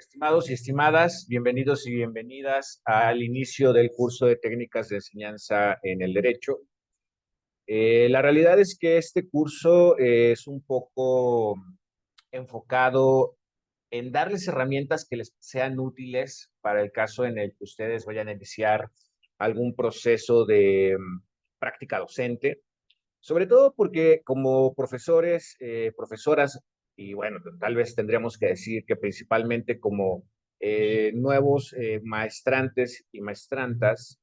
Estimados y estimadas, bienvenidos y bienvenidas al inicio del curso de técnicas de enseñanza en el derecho. La realidad es que este curso es un poco enfocado en darles herramientas que les sean útiles para el caso en el que ustedes vayan a iniciar algún proceso de práctica docente, sobre todo porque como profesores, profesoras, y bueno, tal vez tendríamos que decir que principalmente como nuevos maestrantes y maestrantas,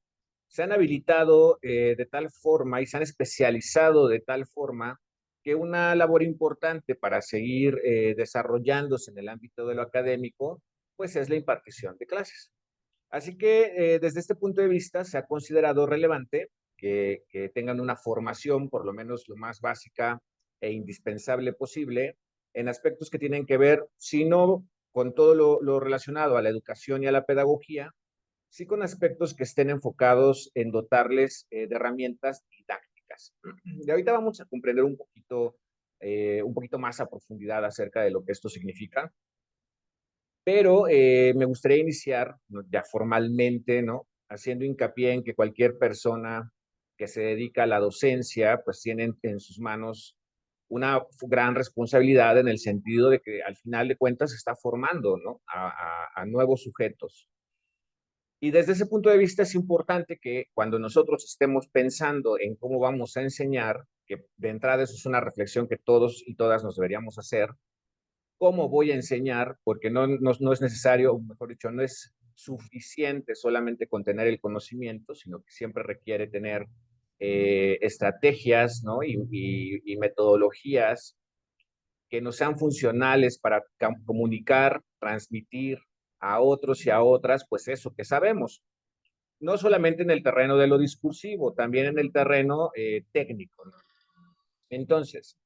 se han habilitado de tal forma y se han especializado de tal forma que una labor importante para seguir desarrollándose en el ámbito de lo académico, pues es la impartición de clases. Así que desde este punto de vista se ha considerado relevante que tengan una formación, por lo menos lo más básica e indispensable posible, en aspectos que tienen que ver, si no con todo lo relacionado a la educación y a la pedagogía, sí con aspectos que estén enfocados en dotarles de herramientas didácticas. Y ahorita vamos a comprender un poquito más a profundidad acerca de lo que esto significa. Pero me gustaría iniciar ¿no? Ya formalmente, ¿no? Haciendo hincapié en que cualquier persona que se dedica a la docencia, pues tiene en sus manos una gran responsabilidad en el sentido de que al final de cuentas se está formando, ¿no? A nuevos sujetos. Y desde ese punto de vista es importante que cuando nosotros estemos pensando en cómo vamos a enseñar, que de entrada eso es una reflexión que todos y todas nos deberíamos hacer, cómo voy a enseñar, porque no es necesario, o mejor dicho, no es suficiente solamente con tener el conocimiento, sino que siempre requiere tener estrategias, ¿no? Y metodologías que nos sean funcionales para comunicar, transmitir a otros y a otras, pues eso que sabemos. No solamente en el terreno de lo discursivo, también en el terreno técnico, ¿no? Entonces,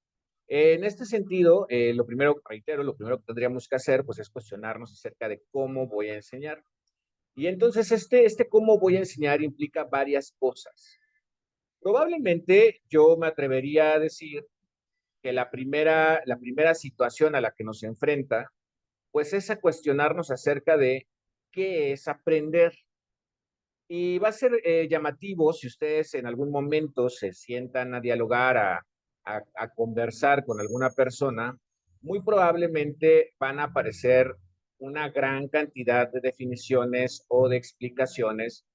en este sentido, lo primero, reitero, lo primero que tendríamos que hacer, pues es cuestionarnos acerca de cómo voy a enseñar. Y entonces este cómo voy a enseñar implica varias cosas. Probablemente yo me atrevería a decir que la primera situación a la que nos enfrenta, pues es a cuestionarnos acerca de qué es aprender. Y va a ser llamativo si ustedes en algún momento se sientan a dialogar, a conversar con alguna persona, muy probablemente van a aparecer una gran cantidad de definiciones o de explicaciones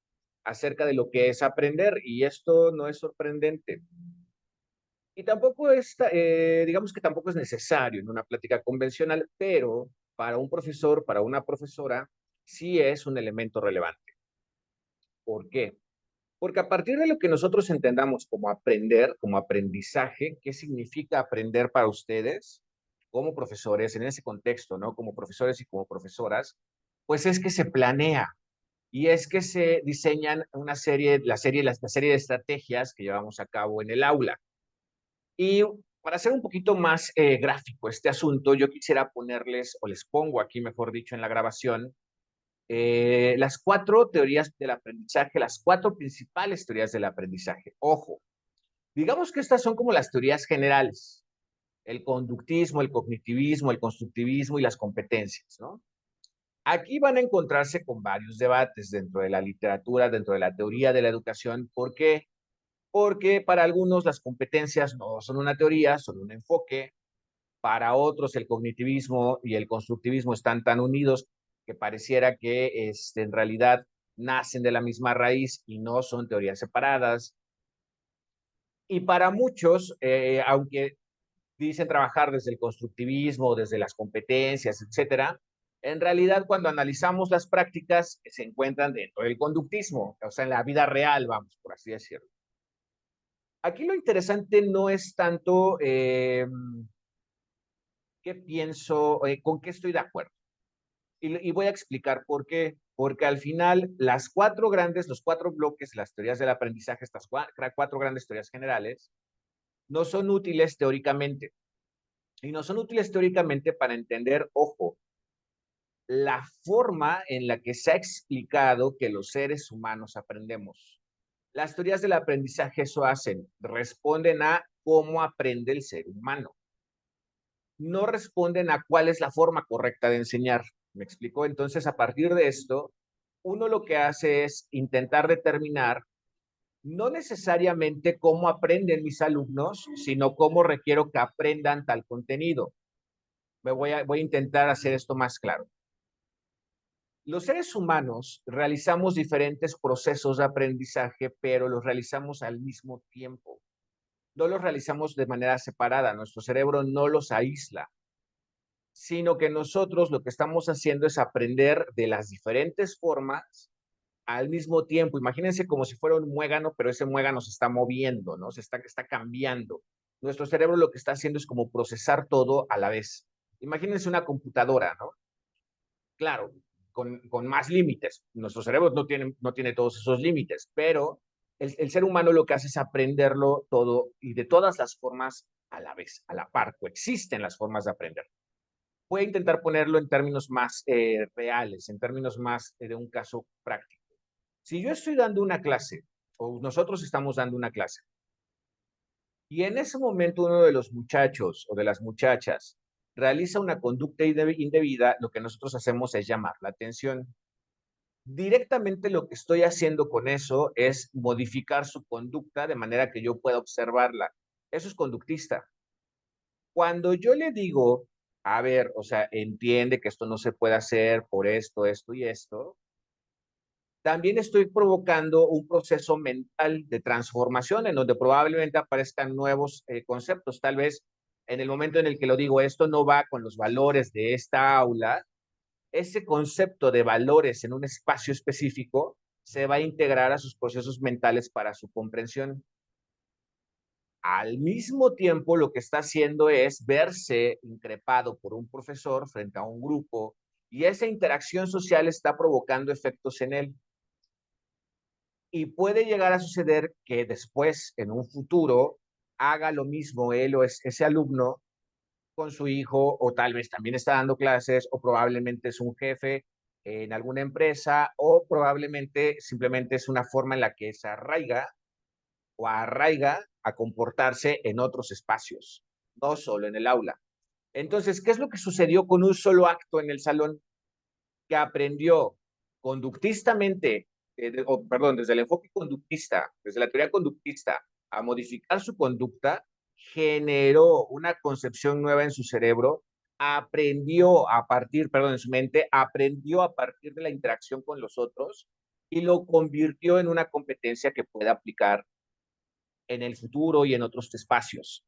acerca de lo que es aprender, y esto no es sorprendente. Y tampoco digamos que tampoco es necesario en una plática convencional, pero para un profesor, para una profesora, sí es un elemento relevante. ¿Por qué? Porque a partir de lo que nosotros entendamos como aprender, como aprendizaje, ¿qué significa aprender para ustedes como profesores en ese contexto, ¿no? Como profesores y como profesoras, pues es que se planea y es que se diseñan la serie de estrategias que llevamos a cabo en el aula. Y para hacer un poquito más gráfico este asunto, yo quisiera ponerles, o les pongo aquí, mejor dicho, en la grabación, las cuatro teorías del aprendizaje, las cuatro principales teorías del aprendizaje. Ojo, digamos que estas son como las teorías generales, el conductismo, el cognitivismo, el constructivismo y las competencias, ¿no? Aquí van a encontrarse con varios debates dentro de la literatura, dentro de la teoría de la educación. ¿Por qué? Porque para algunos las competencias no son una teoría, son un enfoque. Para otros el cognitivismo y el constructivismo están tan unidos que pareciera que en realidad nacen de la misma raíz y no son teorías separadas. Y para muchos, aunque dicen trabajar desde el constructivismo, desde las competencias, etcétera, en realidad cuando analizamos las prácticas se encuentran dentro del conductismo, o sea, en la vida real, vamos, por así decirlo. Aquí lo interesante no es tanto qué pienso, con qué estoy de acuerdo. Y voy a explicar por qué. Porque al final, los cuatro bloques, las teorías del aprendizaje, estas cuatro grandes teorías generales, no son útiles teóricamente. Y no son útiles teóricamente para entender, ojo, la forma en la que se ha explicado que los seres humanos aprendemos. Las teorías del aprendizaje eso hacen, responden a cómo aprende el ser humano. No responden a cuál es la forma correcta de enseñar. ¿Me explico? Entonces, a partir de esto, uno lo que hace es intentar determinar no necesariamente cómo aprenden mis alumnos, sino cómo requiero que aprendan tal contenido. Voy a intentar hacer esto más claro. Los seres humanos realizamos diferentes procesos de aprendizaje, pero los realizamos al mismo tiempo. No los realizamos de manera separada, nuestro cerebro no los aísla, sino que nosotros lo que estamos haciendo es aprender de las diferentes formas al mismo tiempo. Imagínense como si fuera un muégano, pero ese muégano se está moviendo, ¿no? Está cambiando. Nuestro cerebro lo que está haciendo es como procesar todo a la vez. Imagínense una computadora, ¿no? Claro, con más límites. Nuestro cerebro no tiene todos esos límites, pero el ser humano lo que hace es aprenderlo todo y de todas las formas a la vez, a la par. Coexisten las formas de aprender. Voy a intentar ponerlo en términos más reales, en términos más de un caso práctico. Si yo estoy dando una clase, o nosotros estamos dando una clase, y en ese momento uno de los muchachos o de las muchachas realiza una conducta indebida, lo que nosotros hacemos es llamar la atención. Directamente lo que estoy haciendo con eso es modificar su conducta de manera que yo pueda observarla. Eso es conductista. Cuando yo le digo, a ver, o sea, entiende que esto no se puede hacer por esto, esto y esto, también estoy provocando un proceso mental de transformación en donde probablemente aparezcan nuevos conceptos. Tal vez en el momento en el que lo digo, esto no va con los valores de esta aula, ese concepto de valores en un espacio específico se va a integrar a sus procesos mentales para su comprensión. Al mismo tiempo, lo que está haciendo es verse increpado por un profesor frente a un grupo y esa interacción social está provocando efectos en él. Y puede llegar a suceder que después, en un futuro, haga lo mismo él o ese alumno con su hijo, o tal vez también está dando clases, o probablemente es un jefe en alguna empresa, o probablemente simplemente es una forma en la que se arraiga o arraiga a comportarse en otros espacios, no solo en el aula. Entonces, ¿qué es lo que sucedió con un solo acto en el salón? Que aprendió conductistamente, perdón, desde el enfoque conductista, desde la teoría conductista, a modificar su conducta, generó una concepción nueva en su cerebro, aprendió a partir, perdón, en su mente, aprendió a partir de la interacción con los otros y lo convirtió en una competencia que puede aplicar en el futuro y en otros espacios.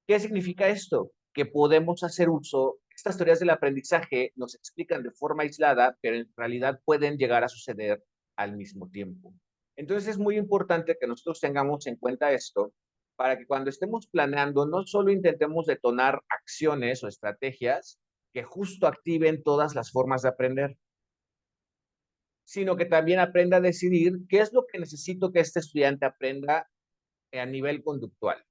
¿Qué significa esto? Que podemos hacer uso, estas teorías del aprendizaje nos explican de forma aislada, pero en realidad pueden llegar a suceder al mismo tiempo. Entonces es muy importante que nosotros tengamos en cuenta esto para que cuando estemos planeando no solo intentemos detonar acciones o estrategias que justo activen todas las formas de aprender, sino que también aprenda a decidir qué es lo que necesito que este estudiante aprenda a nivel conductual.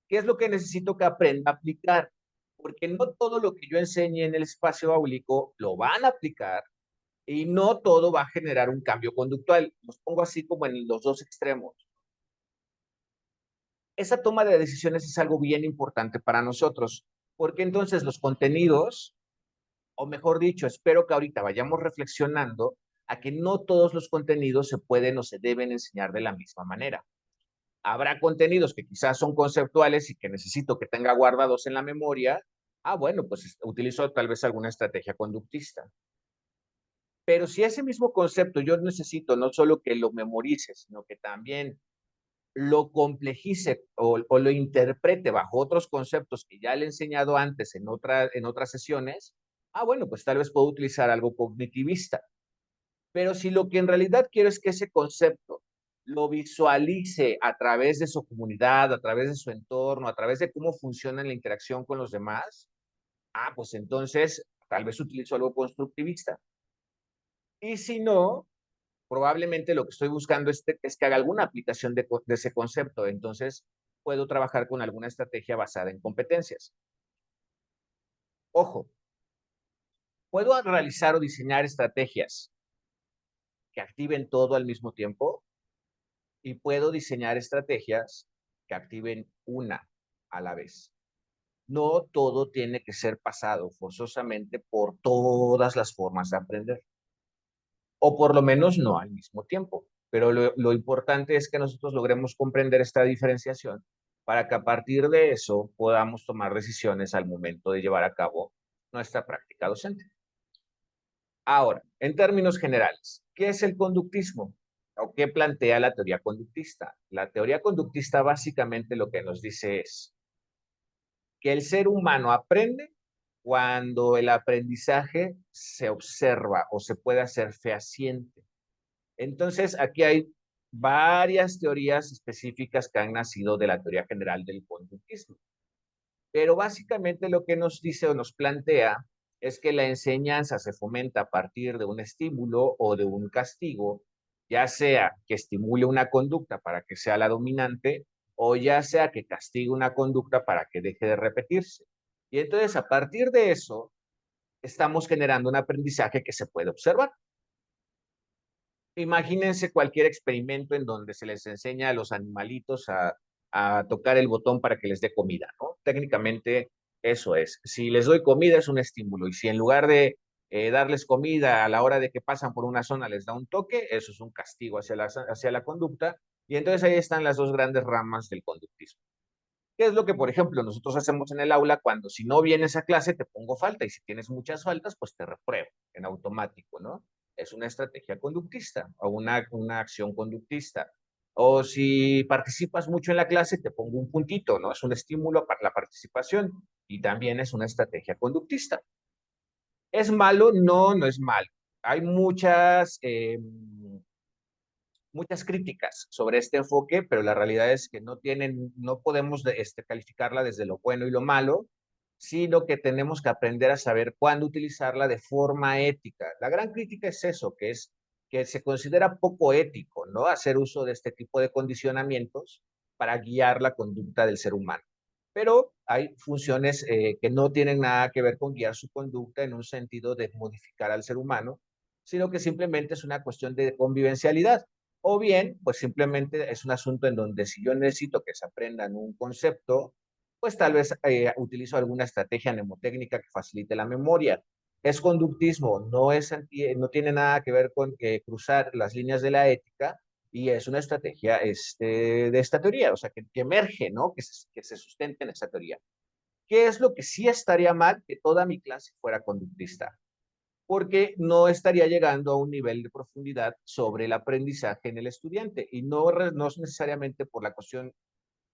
¿Qué es lo que necesito que aprenda a aplicar? Porque no todo lo que yo enseñe en el espacio áulico lo van a aplicar y no todo va a generar un cambio conductual. Los pongo así como en los dos extremos. Esa toma de decisiones es algo bien importante para nosotros, porque entonces los contenidos, o mejor dicho, espero que ahorita vayamos reflexionando a que no todos los contenidos se pueden o se deben enseñar de la misma manera. Habrá contenidos que quizás son conceptuales y que necesito que tenga guardados en la memoria. Ah, bueno, pues utilizo tal vez alguna estrategia conductista. Pero si ese mismo concepto yo necesito no solo que lo memorice, sino que también lo complejice o lo interprete bajo otros conceptos que ya le he enseñado antes en otras sesiones, ah, bueno, pues tal vez puedo utilizar algo cognitivista. Pero si lo que en realidad quiero es que ese concepto lo visualice a través de su comunidad, a través de su entorno, a través de cómo funciona la interacción con los demás, ah, pues entonces tal vez utilizo algo constructivista. Y si no, probablemente lo que estoy buscando es que haga alguna aplicación de ese concepto. Entonces, puedo trabajar con alguna estrategia basada en competencias. Ojo, puedo realizar o diseñar estrategias que activen todo al mismo tiempo y puedo diseñar estrategias que activen una a la vez. No todo tiene que ser pasado forzosamente por todas las formas de aprender, o por lo menos no al mismo tiempo. Pero lo importante es que nosotros logremos comprender esta diferenciación para que a partir de eso podamos tomar decisiones al momento de llevar a cabo nuestra práctica docente. Ahora, en términos generales, ¿qué es el conductismo? ¿O qué plantea la teoría conductista? La teoría conductista básicamente lo que nos dice es que el ser humano aprende cuando el aprendizaje se observa o se puede hacer fehaciente. Entonces, aquí hay varias teorías específicas que han nacido de la teoría general del conductismo. Pero básicamente lo que nos dice o nos plantea es que la enseñanza se fomenta a partir de un estímulo o de un castigo, ya sea que estimule una conducta para que sea la dominante o ya sea que castigue una conducta para que deje de repetirse. Y entonces a partir de eso estamos generando un aprendizaje que se puede observar. Imagínense cualquier experimento en donde se les enseña a los animalitos a tocar el botón para que les dé comida, ¿no? Técnicamente eso es. Si les doy comida es un estímulo y si en lugar de darles comida a la hora de que pasan por una zona les da un toque, eso es un castigo hacia la conducta. Y entonces ahí están las dos grandes ramas del conductismo. ¿Qué es lo que, por ejemplo, nosotros hacemos en el aula cuando si no vienes a clase te pongo falta y si tienes muchas faltas, pues te repruebo en automático, ¿no? Es una estrategia conductista o una acción conductista. O si participas mucho en la clase, te pongo un puntito, ¿no? Es un estímulo para la participación y también es una estrategia conductista. ¿Es malo? No, no es malo. Hay muchas críticas sobre este enfoque, pero la realidad es que no podemos calificarla desde lo bueno y lo malo, sino que tenemos que aprender a saber cuándo utilizarla de forma ética. La gran crítica es eso, que es que se considera poco ético, ¿no? Hacer uso de este tipo de condicionamientos para guiar la conducta del ser humano. Pero hay funciones que no tienen nada que ver con guiar su conducta en un sentido de modificar al ser humano, sino que simplemente es una cuestión de convivencialidad. O bien, pues simplemente es un asunto en donde si yo necesito que se aprendan un concepto, pues tal vez utilizo alguna estrategia mnemotécnica que facilite la memoria. Es conductismo, no tiene nada que ver con cruzar las líneas de la ética y es una estrategia de esta teoría, o sea, que emerge, ¿no? Que se sustenta en esta teoría. ¿Qué es lo que sí estaría mal? Que toda mi clase fuera conductista porque no estaría llegando a un nivel de profundidad sobre el aprendizaje en el estudiante y no es necesariamente por la cuestión,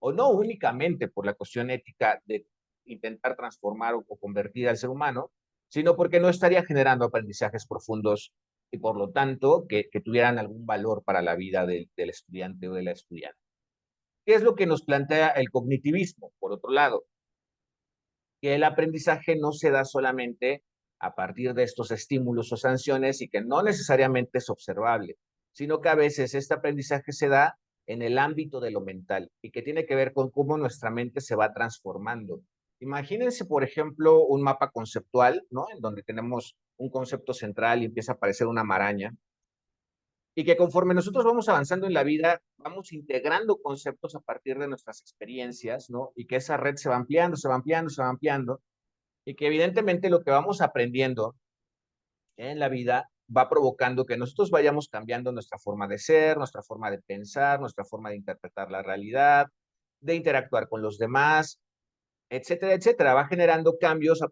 o no únicamente por la cuestión ética de intentar transformar o convertir al ser humano, sino porque no estaría generando aprendizajes profundos y por lo tanto que tuvieran algún valor para la vida del estudiante o de la estudiante. ¿Qué es lo que nos plantea el cognitivismo? Por otro lado, que el aprendizaje no se da solamente a partir de estos estímulos o sanciones y que no necesariamente es observable, sino que a veces este aprendizaje se da en el ámbito de lo mental y que tiene que ver con cómo nuestra mente se va transformando. Imagínense, por ejemplo, un mapa conceptual, ¿no? En donde tenemos un concepto central y empieza a aparecer una maraña y que conforme nosotros vamos avanzando en la vida, vamos integrando conceptos a partir de nuestras experiencias, ¿no? Y que esa red se va ampliando, se va ampliando, se va ampliando, y que evidentemente lo que vamos aprendiendo en la vida va provocando que nosotros vayamos cambiando nuestra forma de ser, nuestra forma de pensar, nuestra forma de interpretar la realidad, de interactuar con los demás, etcétera, etcétera. Se van generando cambios a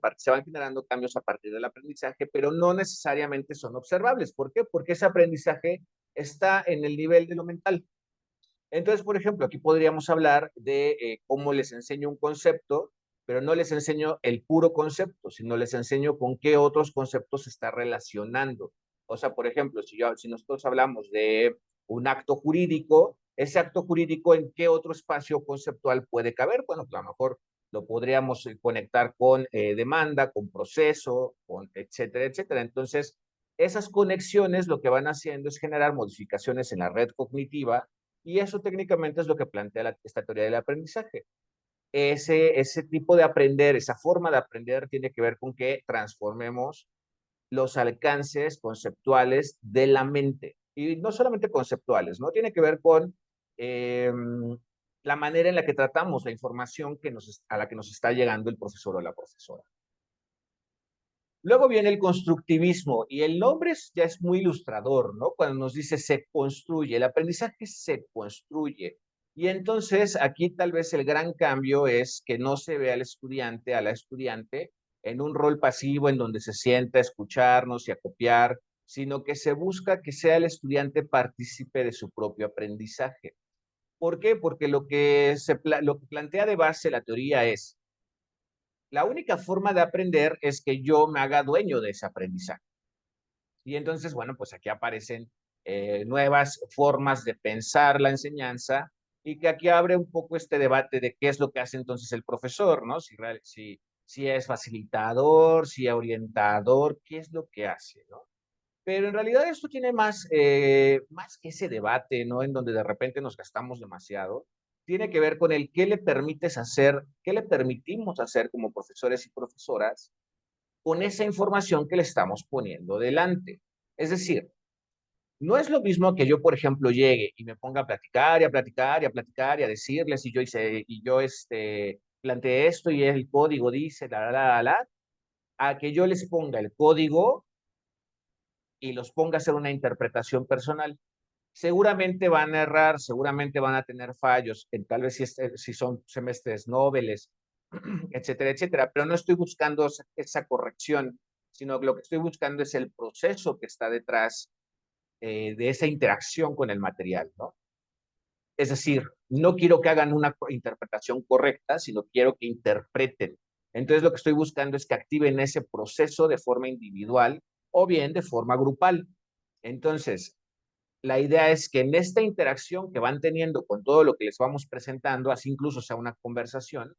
partir del aprendizaje, pero no necesariamente son observables. ¿Por qué? Porque ese aprendizaje está en el nivel de lo mental. Entonces, por ejemplo, aquí podríamos hablar de cómo les enseño un concepto, pero no les enseño el puro concepto, sino les enseño con qué otros conceptos se está relacionando. O sea, por ejemplo, si nosotros hablamos de un acto jurídico, ese acto jurídico, ¿en qué otro espacio conceptual puede caber? Bueno, pues a lo mejor lo podríamos conectar con demanda, con proceso, con etcétera, etcétera. Entonces, esas conexiones lo que van haciendo es generar modificaciones en la red cognitiva y eso técnicamente es lo que plantea esta teoría del aprendizaje. Ese tipo de aprender, esa forma de aprender tiene que ver con que transformemos los alcances conceptuales de la mente. Y no solamente conceptuales, ¿no? Tiene que ver con eh, la manera en la que tratamos la información a la que nos está llegando el profesor o la profesora. Luego viene el constructivismo y el nombre ya es muy ilustrador, ¿no? Cuando nos dice se construye, el aprendizaje se construye. Y entonces aquí tal vez el gran cambio es que no se ve al estudiante, a la estudiante, en un rol pasivo en donde se sienta a escucharnos y a copiar, sino que se busca que sea el estudiante partícipe de su propio aprendizaje. ¿Por qué? Porque lo que plantea de base la teoría es, la única forma de aprender es que yo me haga dueño de ese aprendizaje. Y entonces, bueno, pues aquí aparecen nuevas formas de pensar la enseñanza y que aquí abre un poco este debate de qué es lo que hace entonces el profesor, ¿no? Si es facilitador, si es orientador, qué es lo que hace, ¿no? Pero en realidad esto tiene más que ese debate, ¿no? En donde de repente nos gastamos demasiado. Tiene que ver con el qué le permites hacer, qué le permitimos hacer como profesores y profesoras con esa información que le estamos poniendo delante. Es decir, no es lo mismo que yo, por ejemplo, llegue y me ponga a platicar y a platicar y a platicar y a decirles planteé esto y el código dice, a que yo les ponga el código y los ponga a hacer una interpretación personal. Seguramente van a errar, seguramente van a tener fallos, tal vez si son semestres nobles, etcétera, etcétera, pero no estoy buscando esa corrección, sino que lo que estoy buscando es el proceso que está detrás de esa interacción con el material, ¿no? Es decir, no quiero que hagan una interpretación correcta, sino quiero que interpreten. Entonces lo que estoy buscando es que activen ese proceso de forma individual o bien de forma grupal. Entonces, la idea es que en esta interacción que van teniendo con todo lo que les vamos presentando, así incluso sea una conversación,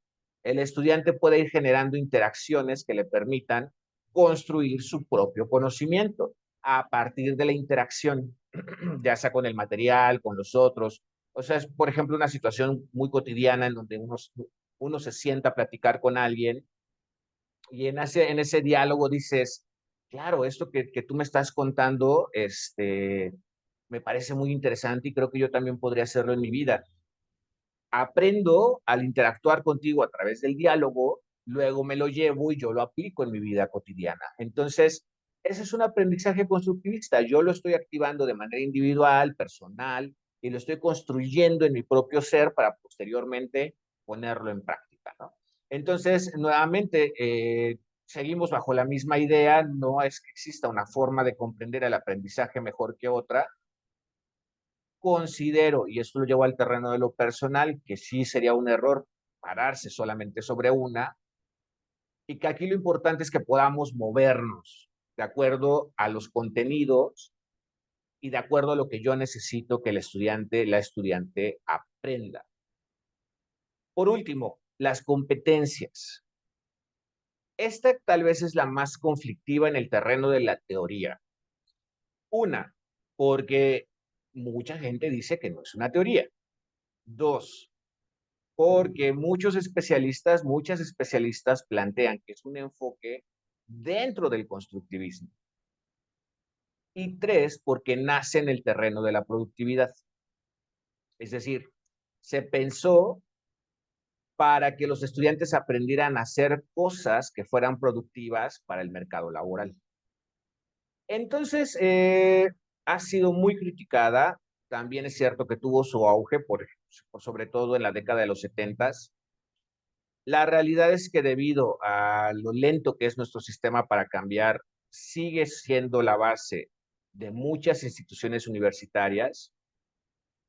el estudiante puede ir generando interacciones que le permitan construir su propio conocimiento a partir de la interacción, ya sea con el material, con los otros. O sea, es, por ejemplo, una situación muy cotidiana en donde uno se sienta a platicar con alguien y en ese diálogo dices, claro, esto que tú me estás contando, me parece muy interesante y creo que yo también podría hacerlo en mi vida. Aprendo al interactuar contigo a través del diálogo, luego me lo llevo y yo lo aplico en mi vida cotidiana. Entonces, ese es un aprendizaje constructivista. Yo lo estoy activando de manera individual, personal, y lo estoy construyendo en mi propio ser para posteriormente ponerlo en práctica, ¿no? Entonces, nuevamente, seguimos bajo la misma idea, no es que exista una forma de comprender el aprendizaje mejor que otra. Considero, y esto lo llevo al terreno de lo personal, que sí sería un error pararse solamente sobre una, y que aquí lo importante es que podamos movernos de acuerdo a los contenidos y de acuerdo a lo que yo necesito que el estudiante, la estudiante aprenda. Por último, las competencias. Esta tal vez es la más conflictiva en el terreno de la teoría. Una, porque mucha gente dice que no es una teoría. Dos, porque muchas especialistas plantean que es un enfoque dentro del constructivismo. Y tres, porque nace en el terreno de la productividad. Es decir, se pensó para que los estudiantes aprendieran a hacer cosas que fueran productivas para el mercado laboral. Entonces, ha sido muy criticada. También es cierto que tuvo su auge, sobre todo en la década de los 70s. La realidad es que debido a lo lento que es nuestro sistema para cambiar, sigue siendo la base de muchas instituciones universitarias,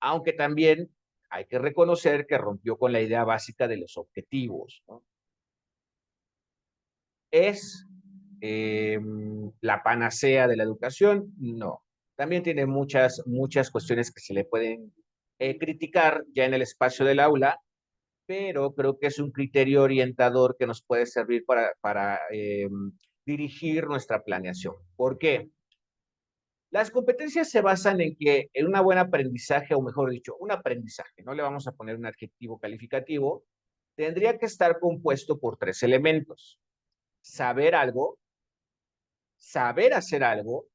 aunque también hay que reconocer que rompió con la idea básica de los objetivos, ¿no? ¿Es la panacea de la educación? No. También tiene muchas cuestiones que se le pueden criticar ya en el espacio del aula, pero creo que es un criterio orientador que nos puede servir para dirigir nuestra planeación. ¿Por qué? Las competencias se basan en que en un buen aprendizaje, o mejor dicho, un aprendizaje, no le vamos a poner un adjetivo calificativo, tendría que estar compuesto por tres elementos: saber algo, saber hacer algo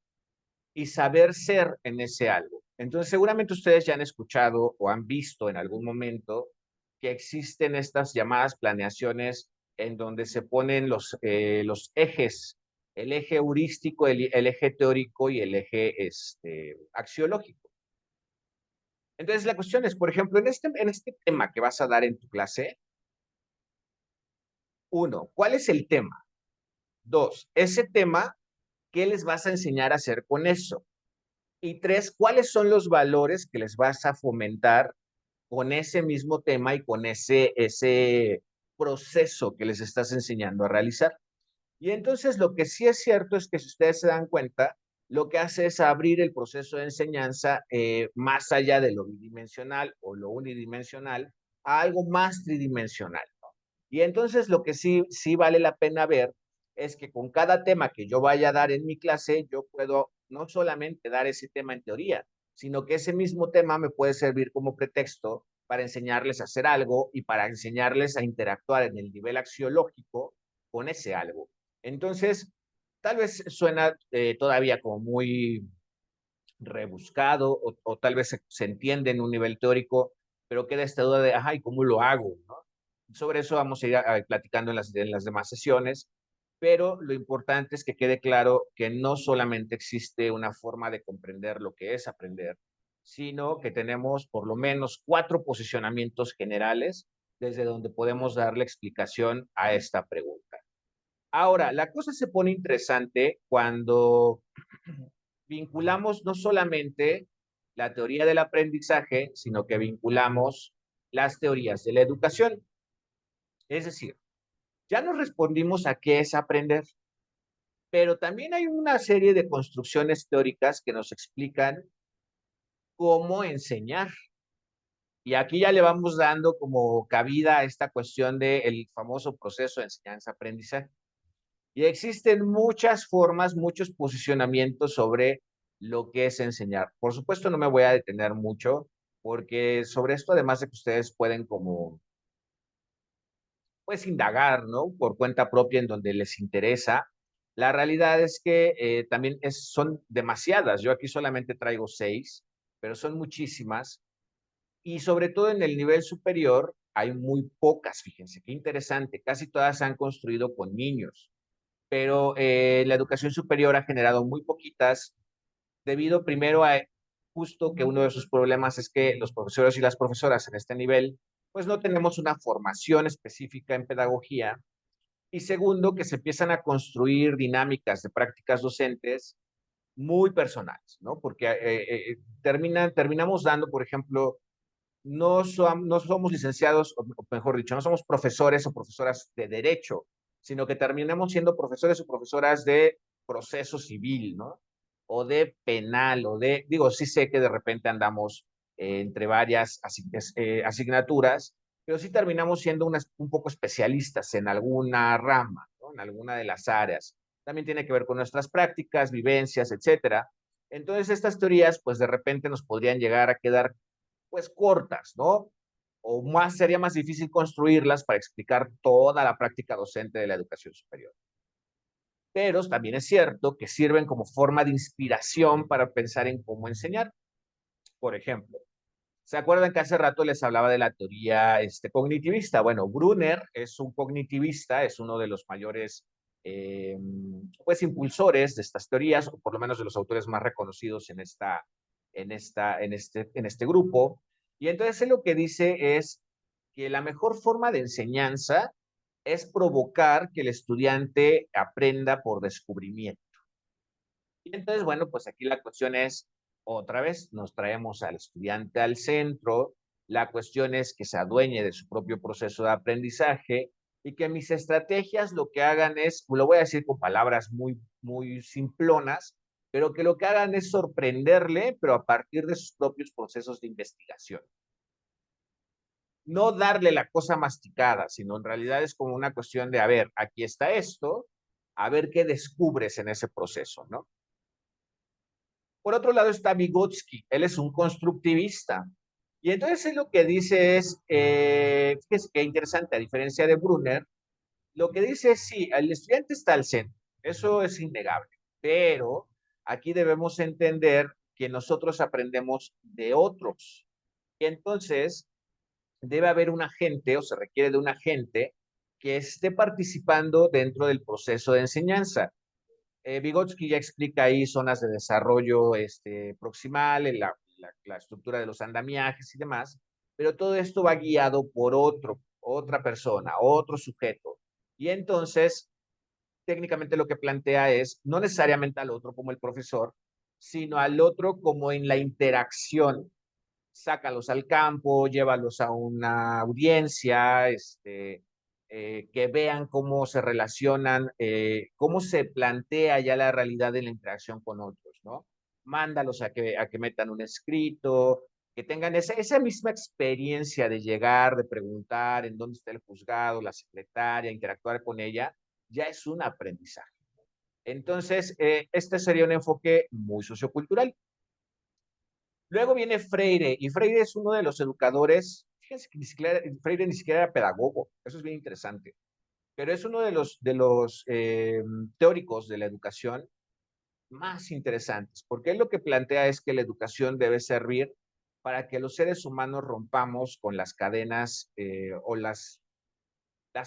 y saber ser en ese algo. Entonces, seguramente ustedes ya han escuchado o han visto en algún momento que existen estas llamadas planeaciones en donde se ponen los ejes, el eje heurístico, el eje teórico y el eje axiológico. Entonces, la cuestión es, por ejemplo, en este tema que vas a dar en tu clase, uno, ¿cuál es el tema? Dos, ese tema, ¿qué les vas a enseñar a hacer con eso? Y tres, ¿cuáles son los valores que les vas a fomentar con ese mismo tema y con ese proceso que les estás enseñando a realizar? Y entonces lo que sí es cierto es que si ustedes se dan cuenta, lo que hace es abrir el proceso de enseñanza más allá de lo bidimensional o lo unidimensional a algo más tridimensional. Y entonces lo que sí vale la pena ver es que con cada tema que yo vaya a dar en mi clase, yo puedo no solamente dar ese tema en teoría, sino que ese mismo tema me puede servir como pretexto para enseñarles a hacer algo y para enseñarles a interactuar en el nivel axiológico con ese algo. Entonces, tal vez suena todavía como muy rebuscado o tal vez se entiende en un nivel teórico, pero queda esta duda de, ajá, ¿y cómo lo hago? ¿No? Sobre eso vamos a ir platicando en las demás sesiones, pero lo importante es que quede claro que no solamente existe una forma de comprender lo que es aprender, sino que tenemos por lo menos 4 posicionamientos generales desde donde podemos darle explicación a esta pregunta. Ahora, la cosa se pone interesante cuando vinculamos no solamente la teoría del aprendizaje, sino que vinculamos las teorías de la educación. Es decir, ya nos respondimos a qué es aprender, pero también hay una serie de construcciones teóricas que nos explican cómo enseñar. Y aquí ya le vamos dando como cabida a esta cuestión del famoso proceso de enseñanza-aprendizaje. Y existen muchas formas, muchos posicionamientos sobre lo que es enseñar. Por supuesto, no me voy a detener mucho, porque sobre esto, además de que ustedes pueden como, pues, indagar, ¿no? Por cuenta propia en donde les interesa. La realidad es que también son demasiadas. Yo aquí solamente traigo 6, pero son muchísimas. Y sobre todo en el nivel superior hay muy pocas, fíjense, qué interesante. Casi todas se han construido con niños, pero la educación superior ha generado muy poquitas debido primero a justo que uno de sus problemas es que los profesores y las profesoras en este nivel pues no tenemos una formación específica en pedagogía y segundo que se empiezan a construir dinámicas de prácticas docentes muy personales, ¿no? Porque terminamos dando, por ejemplo, no somos licenciados, o mejor dicho, no somos profesores o profesoras de derecho, sino que terminamos siendo profesores o profesoras de proceso civil, ¿no? O de penal, digo, sí sé que de repente andamos entre varias asignaturas, pero sí terminamos siendo un poco especialistas en alguna rama, ¿no? En alguna de las áreas. También tiene que ver con nuestras prácticas, vivencias, etcétera. Entonces, estas teorías, pues de repente nos podrían llegar a quedar pues cortas, ¿no? O sería más difícil construirlas para explicar toda la práctica docente de la educación superior. Pero también es cierto que sirven como forma de inspiración para pensar en cómo enseñar. Por ejemplo, ¿se acuerdan que hace rato les hablaba de la teoría cognitivista? Bueno, Brunner es un cognitivista, es uno de los mayores pues impulsores de estas teorías, o por lo menos de los autores más reconocidos en este grupo. Y entonces él lo que dice es que la mejor forma de enseñanza es provocar que el estudiante aprenda por descubrimiento. Y entonces, bueno, pues aquí la cuestión es, otra vez, nos traemos al estudiante al centro, la cuestión es que se adueñe de su propio proceso de aprendizaje y que mis estrategias lo que hagan es, lo voy a decir con palabras muy, muy simplonas, pero que lo que hagan es sorprenderle, pero a partir de sus propios procesos de investigación. No darle la cosa masticada, sino en realidad es como una cuestión de, a ver, aquí está esto, a ver qué descubres en ese proceso, ¿no? Por otro lado está Vygotsky, él es un constructivista. Y entonces él lo que dice es que interesante, a diferencia de Brunner, lo que dice es, sí, el estudiante está al centro, eso es innegable, pero aquí debemos entender que nosotros aprendemos de otros. Y entonces, debe haber un agente o se requiere de un agente que esté participando dentro del proceso de enseñanza. Vygotsky ya explica ahí zonas de desarrollo proximal, la estructura de los andamiajes y demás, pero todo esto va guiado por otra persona, otro sujeto. Y entonces, técnicamente lo que plantea es no necesariamente al otro como el profesor, sino al otro como en la interacción. Sácalos al campo, llévalos a una audiencia, que vean cómo se relacionan, cómo se plantea ya la realidad en la interacción con otros, ¿no? Mándalos a que metan un escrito, que tengan esa misma experiencia de llegar, de preguntar en dónde está el juzgado, la secretaria, interactuar con ella, ya es un aprendizaje. Entonces, este sería un enfoque muy sociocultural. Luego viene Freire, y Freire es uno de los educadores, fíjense que Freire ni siquiera era pedagogo, eso es bien interesante, pero es uno de los teóricos de la educación más interesantes, porque él lo que plantea es que la educación debe servir para que los seres humanos rompamos con las cadenas o las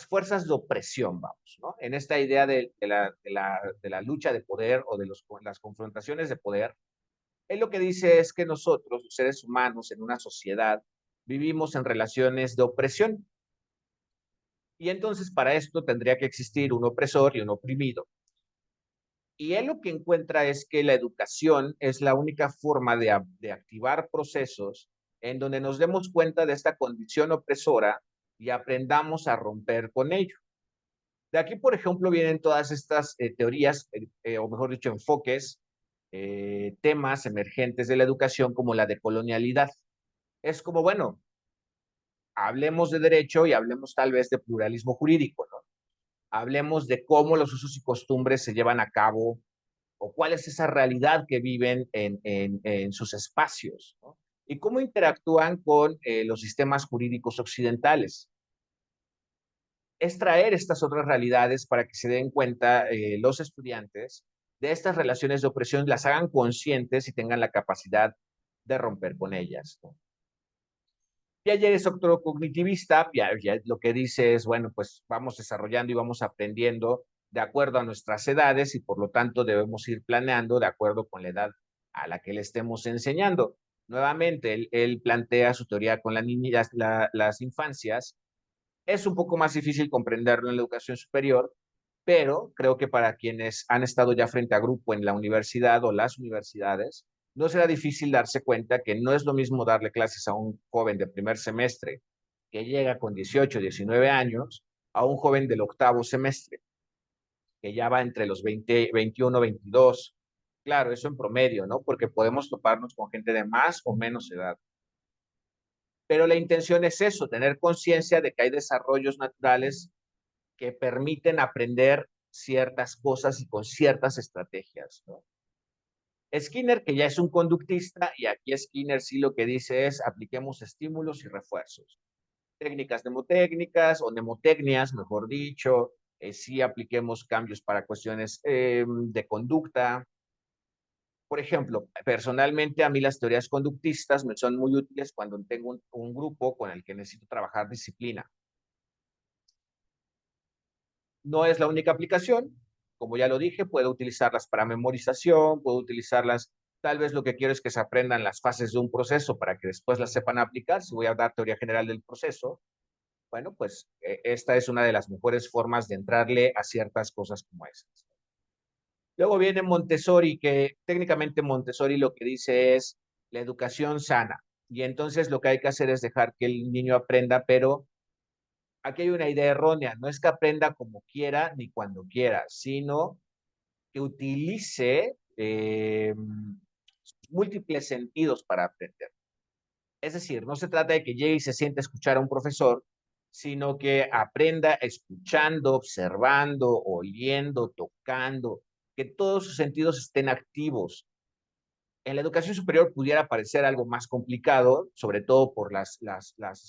fuerzas de opresión, vamos, ¿no? En esta idea de la lucha de poder o de las confrontaciones de poder. Él lo que dice es que nosotros, los seres humanos, en una sociedad, vivimos en relaciones de opresión. Y entonces para esto tendría que existir un opresor y un oprimido. Y él lo que encuentra es que la educación es la única forma de activar procesos en donde nos demos cuenta de esta condición opresora y aprendamos a romper con ello. De aquí, por ejemplo, vienen todas estas teorías, o mejor dicho, enfoques, temas emergentes de la educación como la decolonialidad. Es como, bueno, hablemos de derecho y hablemos tal vez de pluralismo jurídico, ¿no? Hablemos de cómo los usos y costumbres se llevan a cabo o cuál es esa realidad que viven en sus espacios, ¿no? Y cómo interactúan con los sistemas jurídicos occidentales. Es traer estas otras realidades para que se den cuenta los estudiantes de estas relaciones de opresión, las hagan conscientes y tengan la capacidad de romper con ellas, ¿no? Piaget es otro cognitivista, Piaget lo que dice es, bueno, pues vamos desarrollando y vamos aprendiendo de acuerdo a nuestras edades y por lo tanto debemos ir planeando de acuerdo con la edad a la que le estemos enseñando. Nuevamente, él plantea su teoría con las infancias. Es un poco más difícil comprenderlo en la educación superior, pero creo que para quienes han estado ya frente a grupo en la universidad o las universidades, no será difícil darse cuenta que no es lo mismo darle clases a un joven de primer semestre que llega con 18, 19 años, a un joven del octavo semestre, que ya va entre los 20, 21, 22. Claro, eso en promedio, ¿no? Porque podemos toparnos con gente de más o menos edad. Pero la intención es eso, tener conciencia de que hay desarrollos naturales que permiten aprender ciertas cosas y con ciertas estrategias, ¿no? Skinner, que ya es un conductista, y aquí Skinner sí lo que dice es apliquemos estímulos y refuerzos. Técnicas mnemotécnicas o mnemotecnias, mejor dicho, sí apliquemos cambios para cuestiones de conducta. Por ejemplo, personalmente a mí las teorías conductistas me son muy útiles cuando tengo un grupo con el que necesito trabajar disciplina. No es la única aplicación, como ya lo dije, puedo utilizarlas para memorización, puedo utilizarlas, tal vez lo que quiero es que se aprendan las fases de un proceso para que después las sepan aplicar. Si voy a dar teoría general del proceso, bueno, pues esta es una de las mejores formas de entrarle a ciertas cosas como esas. Luego viene Montessori, que técnicamente Montessori lo que dice es la educación sana. Y entonces lo que hay que hacer es dejar que el niño aprenda, pero aquí hay una idea errónea, no es que aprenda como quiera ni cuando quiera, sino que utilice múltiples sentidos para aprender. Es decir, no se trata de que llegue y se siente a escuchar a un profesor, sino que aprenda escuchando, observando, oyendo, tocando, que todos sus sentidos estén activos. En la educación superior pudiera parecer algo más complicado, sobre todo por las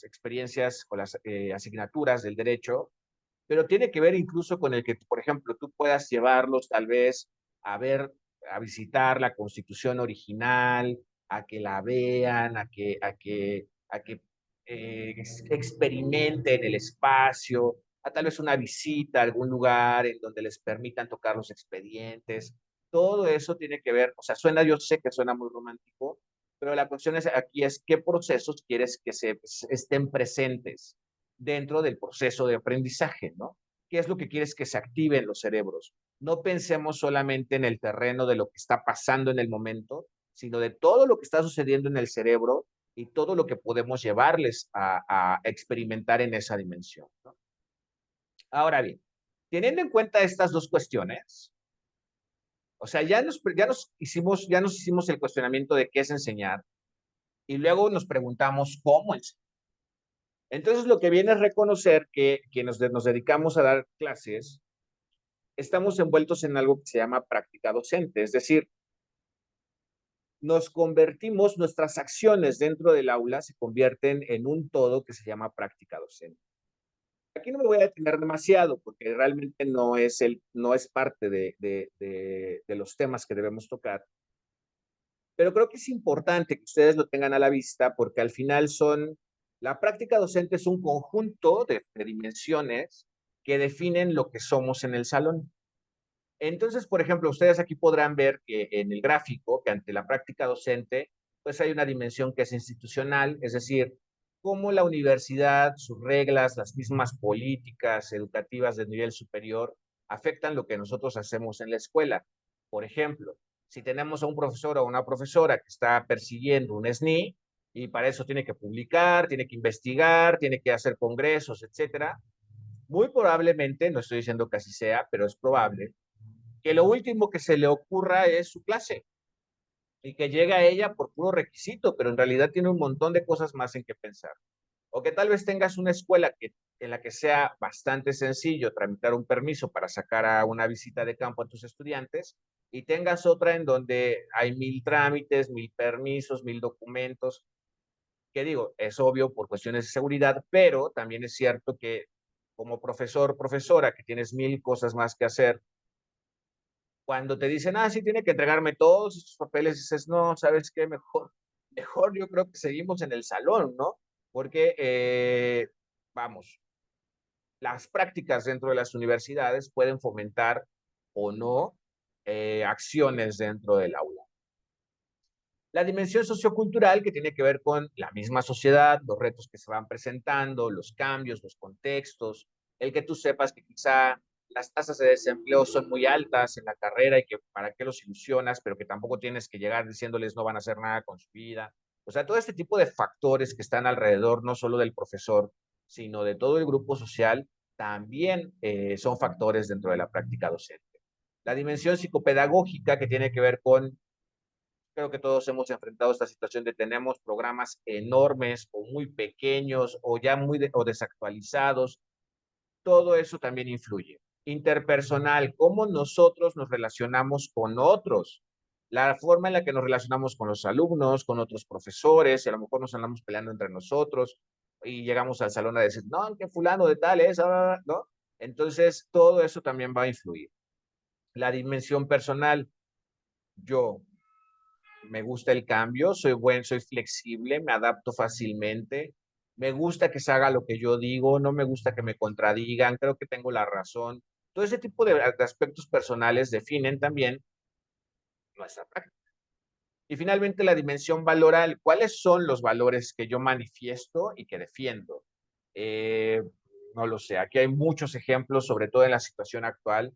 experiencias o las asignaturas del derecho, pero tiene que ver incluso con el que, por ejemplo, tú puedas llevarlos tal vez a ver, a visitar la Constitución original, a que la vean, a que experimente en el espacio, a tal vez una visita a algún lugar en donde les permitan tocar los expedientes. Todo eso tiene que ver, o sea, suena, yo sé que suena muy romántico, pero la cuestión es, aquí es qué procesos quieres que estén presentes dentro del proceso de aprendizaje, ¿no? ¿Qué es lo que quieres que se active en los cerebros? No pensemos solamente en el terreno de lo que está pasando en el momento, sino de todo lo que está sucediendo en el cerebro y todo lo que podemos llevarles a experimentar en esa dimensión, ¿no? Ahora bien, teniendo en cuenta estas dos cuestiones, o sea, ya nos hicimos el cuestionamiento de qué es enseñar y luego nos preguntamos cómo enseñar. Entonces, lo que viene es reconocer que quienes nos dedicamos a dar clases, estamos envueltos en algo que se llama práctica docente, es decir, nos convertimos, nuestras acciones dentro del aula se convierten en un todo que se llama práctica docente. Aquí no me voy a detener demasiado porque realmente no es parte de los temas que debemos tocar, pero creo que es importante que ustedes lo tengan a la vista porque al final la práctica docente es un conjunto de dimensiones que definen lo que somos en el salón. Entonces, por ejemplo, ustedes aquí podrán ver que en el gráfico, que ante la práctica docente, pues hay una dimensión que es institucional, es decir, cómo la universidad, sus reglas, las mismas políticas educativas de nivel superior afectan lo que nosotros hacemos en la escuela. Por ejemplo, si tenemos a un profesor o una profesora que está persiguiendo un SNI y para eso tiene que publicar, tiene que investigar, tiene que hacer congresos, etcétera, muy probablemente, no estoy diciendo que así sea, pero es probable que lo último que se le ocurra es su clase y que llegue a ella por puro requisito, pero en realidad tiene un montón de cosas más en que pensar. O que tal vez tengas una escuela en la que sea bastante sencillo tramitar un permiso para sacar a una visita de campo a tus estudiantes y tengas otra en donde hay 1000 trámites, 1000 permisos, 1000 documentos, que digo, es obvio por cuestiones de seguridad, pero también es cierto que como profesor, profesora, que tienes 1000 cosas más que hacer, cuando te dicen, ah, sí, tiene que entregarme todos estos papeles, dices, no, ¿sabes qué? Mejor yo creo que seguimos en el salón, ¿no? Porque, vamos, las prácticas dentro de las universidades pueden fomentar o no acciones dentro del aula. La dimensión sociocultural que tiene que ver con la misma sociedad, los retos que se van presentando, los cambios, los contextos, el que tú sepas que quizá las tasas de desempleo son muy altas en la carrera y que para qué los ilusionas, pero que tampoco tienes que llegar diciéndoles no van a hacer nada con su vida. O sea, todo este tipo de factores que están alrededor, no solo del profesor, sino de todo el grupo social, también son factores dentro de la práctica docente. La dimensión psicopedagógica que tiene que ver con, creo que todos hemos enfrentado esta situación de tenemos programas enormes o muy pequeños o ya o desactualizados. Todo eso también influye. Interpersonal, cómo nosotros nos relacionamos con otros. La forma en la que nos relacionamos con los alumnos, con otros profesores, y a lo mejor nos andamos peleando entre nosotros y llegamos al salón a decir, no, que fulano de tal es, ¿no? Entonces, todo eso también va a influir. La dimensión personal, yo me gusta el cambio, soy flexible, me adapto fácilmente, me gusta que se haga lo que yo digo, no me gusta que me contradigan, creo que tengo la razón. Todo ese tipo de aspectos personales definen también nuestra práctica. Y finalmente la dimensión valoral, ¿cuáles son los valores que yo manifiesto y que defiendo? Eh, no lo sé, aquí hay muchos ejemplos, sobre todo en la situación actual,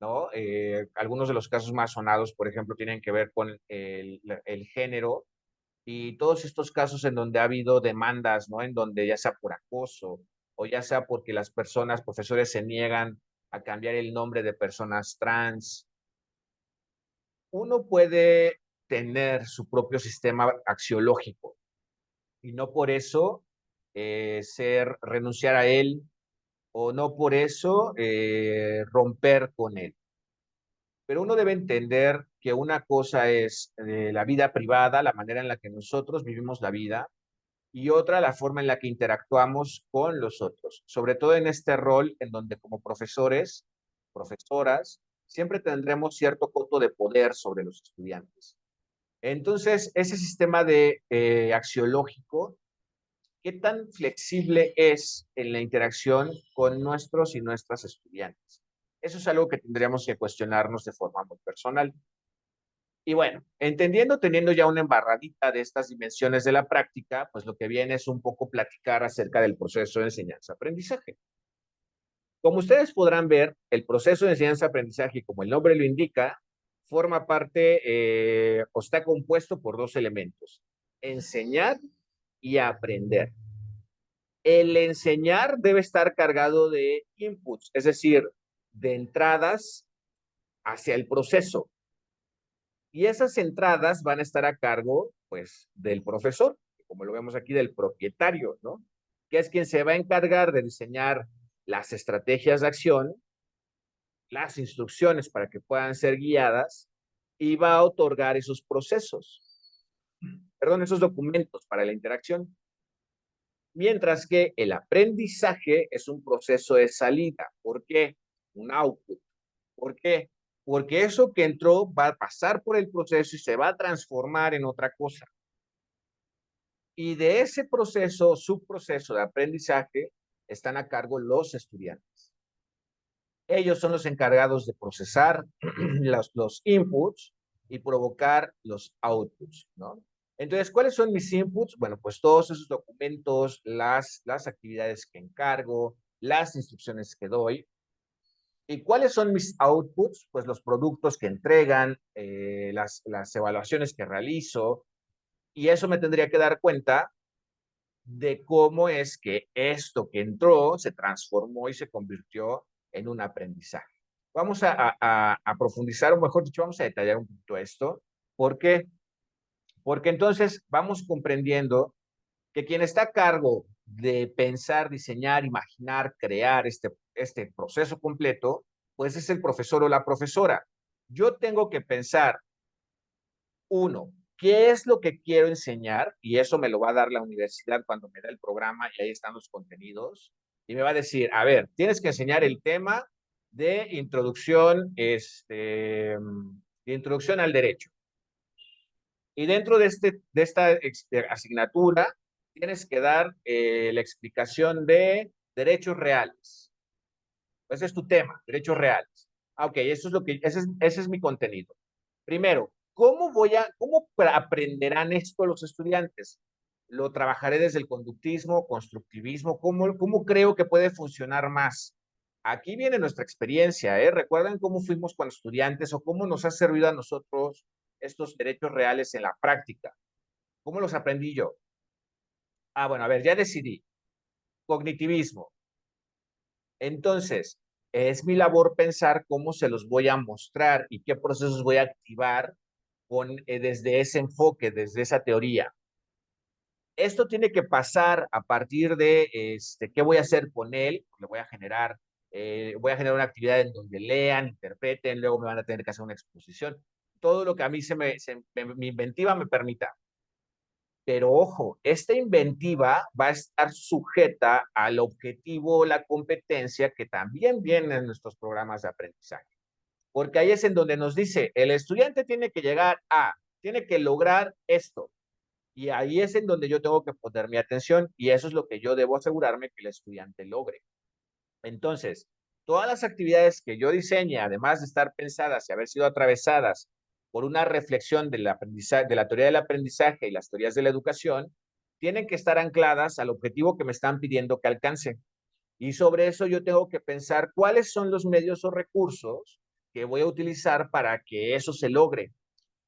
¿no? Algunos de los casos más sonados, por ejemplo, tienen que ver con el género y todos estos casos en donde ha habido demandas, ¿no? En donde ya sea por acoso o ya sea porque las personas, profesores se niegan a cambiar el nombre de personas trans. Uno puede tener su propio sistema axiológico y no por eso renunciar a él o no por eso romper con él. Pero uno debe entender que una cosa es la vida privada, la manera en la que nosotros vivimos la vida, y otra la forma en la que interactuamos con los otros, sobre todo en este rol en donde como profesores, profesoras, siempre tendremos cierto coto de poder sobre los estudiantes. Entonces, ese sistema de axiológico ¿qué tan flexible es en la interacción con nuestros y nuestras estudiantes? Eso es algo que tendríamos que cuestionarnos de forma muy personal. Y bueno, entendiendo, teniendo ya una embarradita de estas dimensiones de la práctica, pues lo que viene es un poco platicar acerca del proceso de enseñanza-aprendizaje. Como ustedes podrán ver, el proceso de enseñanza-aprendizaje, como el nombre lo indica, forma parte o está compuesto por dos elementos: enseñar y aprender. El enseñar debe estar cargado de inputs, es decir, de entradas hacia el proceso. Y esas entradas van a estar a cargo, pues, del profesor, como lo vemos aquí, del propietario, ¿no? Que es quien se va a encargar de diseñar las estrategias de acción, las instrucciones para que puedan ser guiadas y va a otorgar esos procesos, perdón, esos documentos para la interacción. Mientras que el aprendizaje es un proceso de salida. ¿Por qué? Un output. ¿Por qué? Porque eso que entró va a pasar por el proceso y se va a transformar en otra cosa. Y de ese proceso, subproceso de aprendizaje, están a cargo los estudiantes. Ellos son los encargados de procesar los inputs y provocar los outputs, ¿no? Entonces, ¿cuáles son mis inputs? Bueno, pues todos esos documentos, las actividades que encargo, las instrucciones que doy. ¿Y cuáles son mis outputs? Pues los productos que entregan, las evaluaciones que realizo, y eso me tendría que dar cuenta de cómo es que esto que entró se transformó y se convirtió en un aprendizaje. Vamos a profundizar, o mejor dicho, vamos a detallar un poquito esto. ¿Por qué? Porque entonces vamos comprendiendo que quien está a cargo de pensar, diseñar, imaginar, crear este proceso completo, pues es el profesor o la profesora. Yo tengo que pensar, uno, ¿qué es lo que quiero enseñar? Y eso me lo va a dar la universidad cuando me da el programa y ahí están los contenidos. Y me va a decir, a ver, tienes que enseñar el tema de introducción, de introducción al derecho. Y dentro de esta asignatura, tienes que dar la explicación de derechos reales. Ese es tu tema, derechos reales. Ah, ok, eso es lo que, ese es mi contenido. Primero, ¿cómo aprenderán esto los estudiantes? Lo trabajaré desde el conductismo, constructivismo, ¿cómo creo que puede funcionar más? Aquí viene nuestra experiencia, ¿eh? ¿Recuerdan cómo fuimos cuando estudiantes o cómo nos ha servido a nosotros estos derechos reales en la práctica? ¿Cómo los aprendí yo? Ah, bueno, a ver, ya decidí. Cognitivismo. Entonces, es mi labor pensar cómo se los voy a mostrar y qué procesos voy a activar desde ese enfoque, desde esa teoría. Esto tiene que pasar a partir de qué voy a hacer con él. Le voy a generar una actividad en donde lean, interpreten, luego me van a tener que hacer una exposición. Todo lo que a mí mi inventiva me permita. Pero ojo, esta inventiva va a estar sujeta al objetivo o la competencia que también viene en nuestros programas de aprendizaje. Porque ahí es en donde nos dice, el estudiante tiene que llegar tiene que lograr esto. Y ahí es en donde yo tengo que poner mi atención y eso es lo que yo debo asegurarme que el estudiante logre. Entonces, todas las actividades que yo diseñe, además de estar pensadas y haber sido atravesadas por una reflexión del aprendizaje, de la teoría del aprendizaje y las teorías de la educación, tienen que estar ancladas al objetivo que me están pidiendo que alcance. Y sobre eso yo tengo que pensar cuáles son los medios o recursos que voy a utilizar para que eso se logre.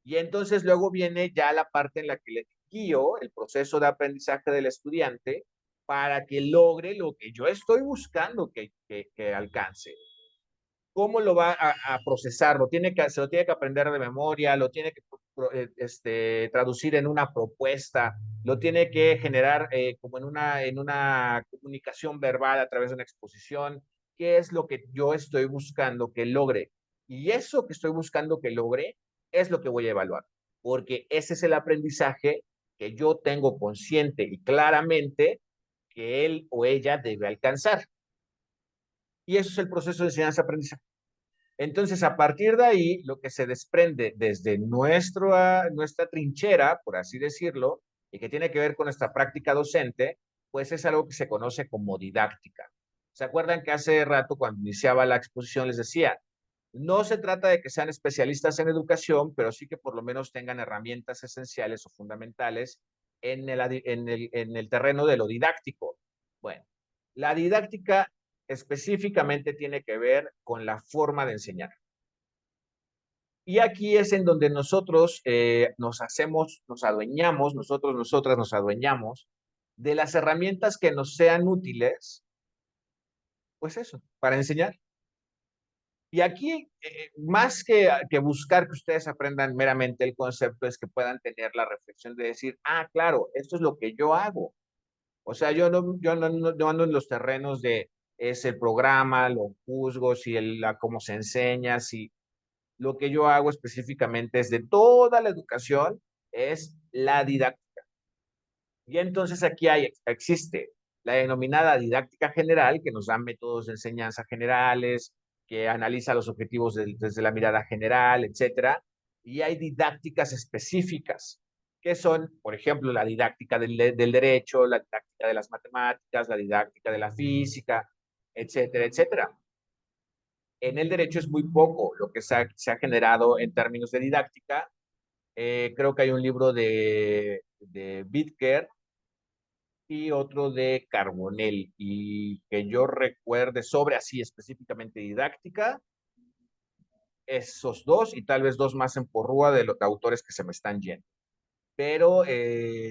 Y entonces luego viene ya la parte en la que le guío el proceso de aprendizaje del estudiante para que logre lo que yo estoy buscando que alcance. ¿Cómo lo va a procesar? Se lo tiene que aprender de memoria, lo tiene que traducir en una propuesta, lo tiene que generar como en una comunicación verbal a través de una exposición. ¿Qué es lo que yo estoy buscando que logre? Y eso que estoy buscando que logre es lo que voy a evaluar, porque ese es el aprendizaje que yo tengo consciente y claramente que él o ella debe alcanzar. Y eso es el proceso de enseñanza-aprendizaje. Entonces, a partir de ahí, lo que se desprende desde nuestra trinchera, por así decirlo, y que tiene que ver con nuestra práctica docente, pues es algo que se conoce como didáctica. ¿Se acuerdan que hace rato cuando iniciaba la exposición les decía, no se trata de que sean especialistas en educación, pero sí que por lo menos tengan herramientas esenciales o fundamentales en el terreno de lo didáctico? Bueno, la didáctica específicamente tiene que ver con la forma de enseñar. Y aquí es en donde nosotros nos adueñamos, nosotras nos adueñamos de las herramientas que nos sean útiles, pues eso, para enseñar. Y aquí, más que buscar que ustedes aprendan meramente el concepto, es que puedan tener la reflexión de decir, ah, claro, esto es lo que yo hago. O sea, yo no ando en los terrenos de es el programa, lo juzgo, si cómo se enseña, si lo que yo hago específicamente es de toda la educación, es la didáctica. Y entonces aquí existe la denominada didáctica general, que nos da métodos de enseñanza generales, que analiza los objetivos desde la mirada general, etcétera. Y hay didácticas específicas, que son, por ejemplo, la didáctica del derecho, la didáctica de las matemáticas, la didáctica de la física, etcétera, etcétera. En el derecho es muy poco lo que se ha generado en términos de didáctica. Creo que hay un libro de Bitker y otro de Carbonell, y que yo recuerde sobre así específicamente didáctica, esos dos y tal vez dos más en porrúa de los autores que se me están yendo, pero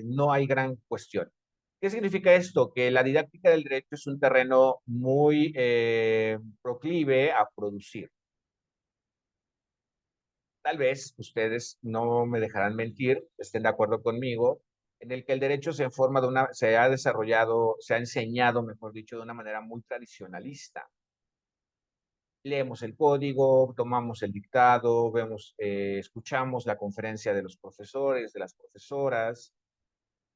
no hay gran cuestión. ¿Qué significa esto? Que la didáctica del derecho es un terreno muy proclive a producir. Tal vez ustedes no me dejarán mentir, estén de acuerdo conmigo, en el que el derecho se ha desarrollado, se ha enseñado, mejor dicho, de una manera muy tradicionalista. Leemos el código, tomamos el dictado, escuchamos la conferencia de los profesores, de las profesoras,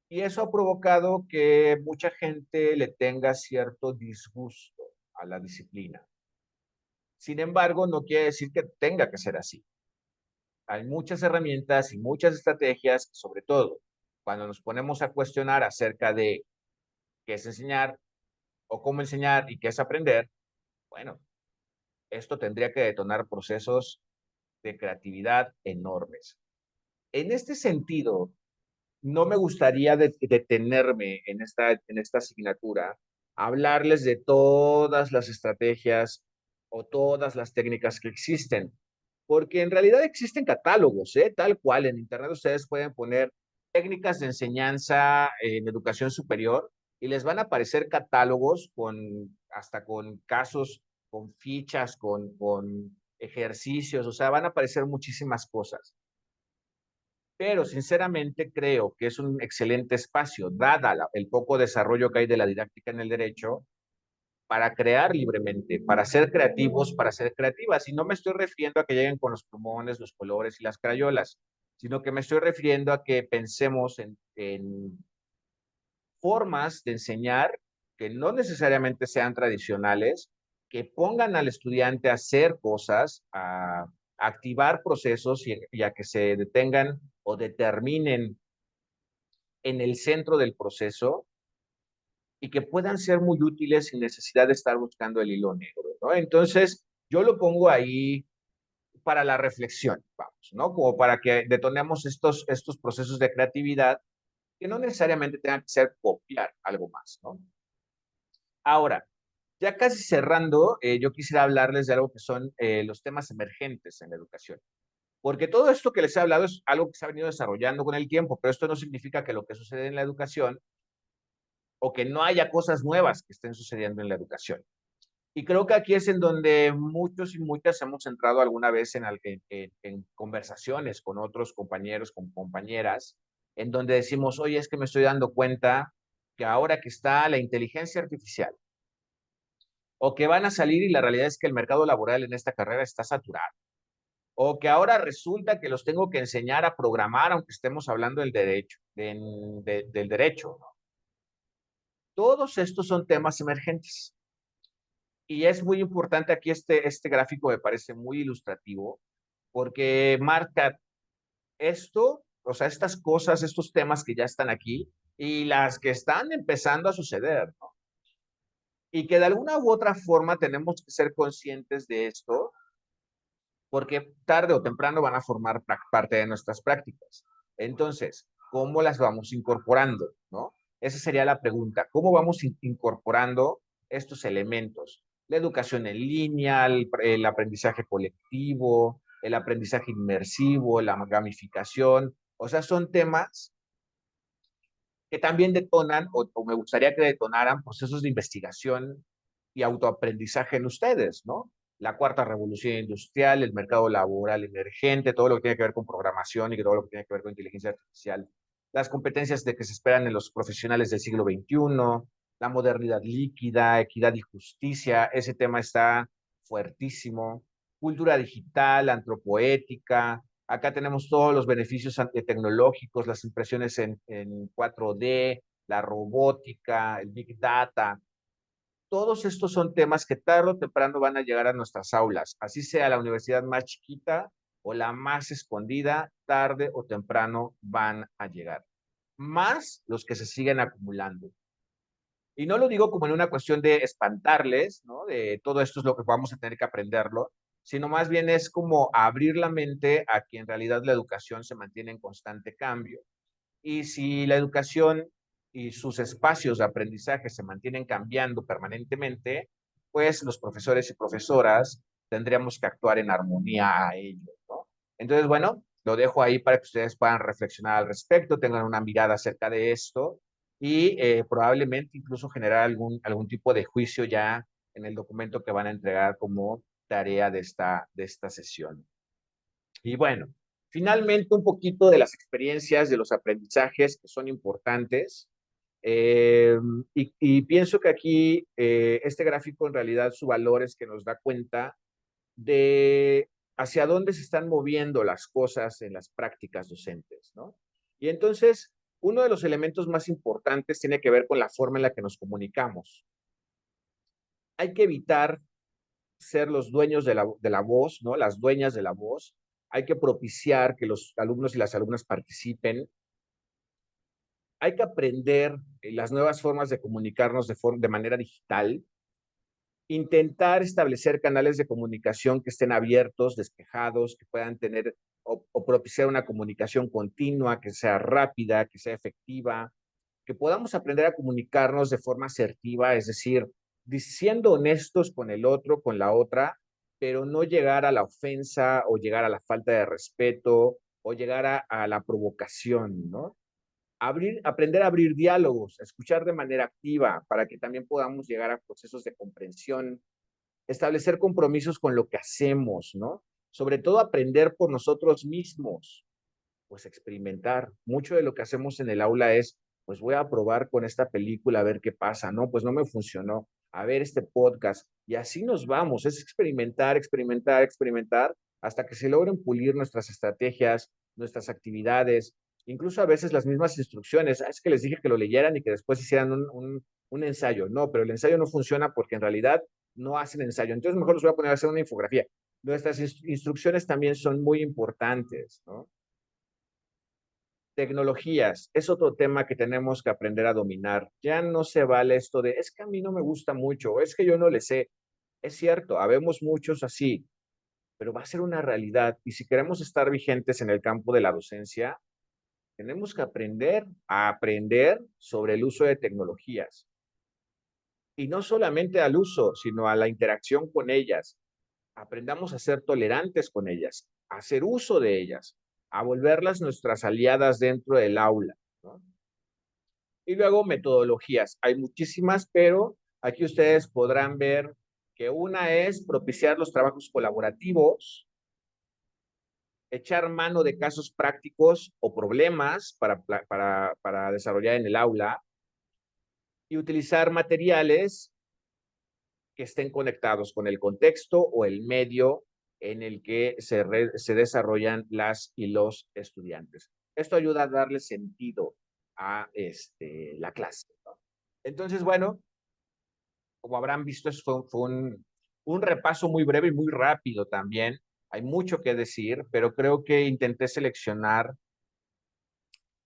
y eso ha provocado que mucha gente le tenga cierto disgusto a la disciplina. Sin embargo, no quiere decir que tenga que ser así. Hay muchas herramientas y muchas estrategias, sobre todo cuando nos ponemos a cuestionar acerca de qué es enseñar o cómo enseñar y qué es aprender. Bueno, esto tendría que detonar procesos de creatividad enormes. En este sentido, no me gustaría detenerme en esta asignatura a hablarles de todas las estrategias o todas las técnicas que existen, porque en realidad existen catálogos, ¿eh? Tal cual, en Internet ustedes pueden poner técnicas de enseñanza en educación superior y les van a aparecer catálogos hasta con casos, con fichas, con ejercicios, o sea, van a aparecer muchísimas cosas. Pero sinceramente creo que es un excelente espacio, dada el poco desarrollo que hay de la didáctica en el derecho, para crear libremente, para ser creativos, para ser creativas. Y no me estoy refiriendo a que lleguen con los plumones, los colores y las crayolas, sino que me estoy refiriendo a que pensemos en formas de enseñar que no necesariamente sean tradicionales, que pongan al estudiante a hacer cosas, a activar procesos y a que se detengan o determinen en el centro del proceso y que puedan ser muy útiles sin necesidad de estar buscando el hilo negro, ¿no? Entonces, yo lo pongo ahí para la reflexión, vamos, ¿no? Como para que detonemos estos procesos de creatividad que no necesariamente tengan que ser copiar algo más, ¿no? Ahora, ya casi cerrando, yo quisiera hablarles de algo que son los temas emergentes en la educación. Porque todo esto que les he hablado es algo que se ha venido desarrollando con el tiempo, pero esto no significa que lo que sucede en la educación o que no haya cosas nuevas que estén sucediendo en la educación. Y creo que aquí es en donde muchos y muchas hemos entrado alguna vez en conversaciones con otros compañeros, con compañeras, en donde decimos, oye, es que me estoy dando cuenta que ahora que está la inteligencia artificial, o que van a salir y la realidad es que el mercado laboral en esta carrera está saturado, o que ahora resulta que los tengo que enseñar a programar, aunque estemos hablando del derecho, ¿no? Todos estos son temas emergentes. Y es muy importante aquí este gráfico me parece muy ilustrativo porque marca esto, o sea, estas cosas, estos temas que ya están aquí, y las que están empezando a suceder, ¿no? Y que de alguna u otra forma tenemos que ser conscientes de esto, porque tarde o temprano van a formar parte de nuestras prácticas. Entonces, ¿cómo las vamos incorporando, no? Esa sería la pregunta. ¿Cómo vamos incorporando estos elementos? La educación en línea, el aprendizaje colectivo, el aprendizaje inmersivo, la gamificación. O sea, son temas que también detonan, o me gustaría que detonaran procesos de investigación y autoaprendizaje en ustedes, ¿no? La cuarta revolución industrial, el mercado laboral emergente, todo lo que tiene que ver con programación y todo lo que tiene que ver con inteligencia artificial, las competencias de que se esperan en los profesionales del siglo XXI, la modernidad líquida, equidad y justicia, ese tema está fuertísimo, cultura digital, antropoética. Acá tenemos todos los beneficios tecnológicos, las impresiones en 4D, la robótica, el Big Data. Todos estos son temas que tarde o temprano van a llegar a nuestras aulas, así sea la universidad más chiquita o la más escondida, tarde o temprano van a llegar. Más los que se siguen acumulando. Y no lo digo como en una cuestión de espantarles, ¿no? De todo esto es lo que vamos a tener que aprenderlo, sino más bien es como abrir la mente a que en realidad la educación se mantiene en constante cambio. Y si la educación y sus espacios de aprendizaje se mantienen cambiando permanentemente, pues los profesores y profesoras tendríamos que actuar en armonía a ello, ¿no? Entonces, bueno, lo dejo ahí para que ustedes puedan reflexionar al respecto, tengan una mirada acerca de esto y probablemente incluso generar algún tipo de juicio ya en el documento que van a entregar como tarea de esta sesión. Y bueno, finalmente un poquito de las experiencias, de los aprendizajes que son importantes. Eh, y pienso que aquí este gráfico en realidad su valor es que nos da cuenta de hacia dónde se están moviendo las cosas en las prácticas docentes, ¿no? Y entonces, uno de los elementos más importantes tiene que ver con la forma en la que nos comunicamos. Hay que evitar ser los dueños de la voz, ¿no? Las dueñas de la voz. Hay que propiciar que los alumnos y las alumnas participen. Hay que aprender las nuevas formas de comunicarnos de manera digital. Intentar establecer canales de comunicación que estén abiertos, despejados, que puedan tener o propiciar una comunicación continua, que sea rápida, que sea efectiva, que podamos aprender a comunicarnos de forma asertiva, es decir, siendo honestos con el otro, con la otra, pero no llegar a la ofensa o llegar a la falta de respeto o llegar a la provocación, ¿no? Aprender a abrir diálogos, a escuchar de manera activa para que también podamos llegar a procesos de comprensión, establecer compromisos con lo que hacemos, ¿no? Sobre todo aprender por nosotros mismos, pues experimentar. Mucho de lo que hacemos en el aula es, pues voy a probar con esta película a ver qué pasa, ¿no? Pues no me funcionó. A ver este podcast. Y así nos vamos, es experimentar, experimentar, experimentar, hasta que se logren pulir nuestras estrategias, nuestras actividades, incluso a veces las mismas instrucciones. Es que les dije que lo leyeran y que después hicieran un ensayo. No, pero el ensayo no funciona porque en realidad no hacen ensayo. Entonces mejor los voy a poner a hacer una infografía. Nuestras instrucciones también son muy importantes, ¿no? Tecnologías es otro tema que tenemos que aprender a dominar. Ya no se vale esto de, es que a mí no me gusta mucho, es que yo no le sé. Es cierto, habemos muchos así, pero va a ser una realidad. Y si queremos estar vigentes en el campo de la docencia, tenemos que aprender a aprender sobre el uso de tecnologías. Y no solamente al uso, sino a la interacción con ellas. Aprendamos a ser tolerantes con ellas, a hacer uso de ellas, a volverlas nuestras aliadas dentro del aula, ¿no? Y luego metodologías. Hay muchísimas, pero aquí ustedes podrán ver que una es propiciar los trabajos colaborativos, echar mano de casos prácticos o problemas para desarrollar en el aula y utilizar materiales que estén conectados con el contexto o el medio en el que se desarrollan las y los estudiantes. Esto ayuda a darle sentido a la clase, ¿no? Entonces, bueno, como habrán visto, eso fue un repaso muy breve y muy rápido también. Hay mucho que decir, pero creo que intenté seleccionar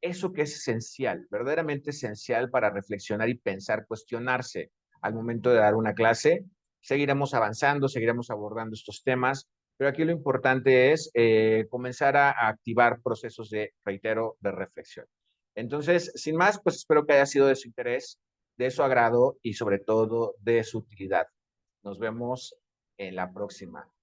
eso que es esencial, verdaderamente esencial para reflexionar y pensar, cuestionarse al momento de dar una clase. Seguiremos avanzando, seguiremos abordando estos temas, pero aquí lo importante es comenzar a activar procesos de, reitero, de reflexión. Entonces, sin más, pues espero que haya sido de su interés, de su agrado y sobre todo de su utilidad. Nos vemos en la próxima.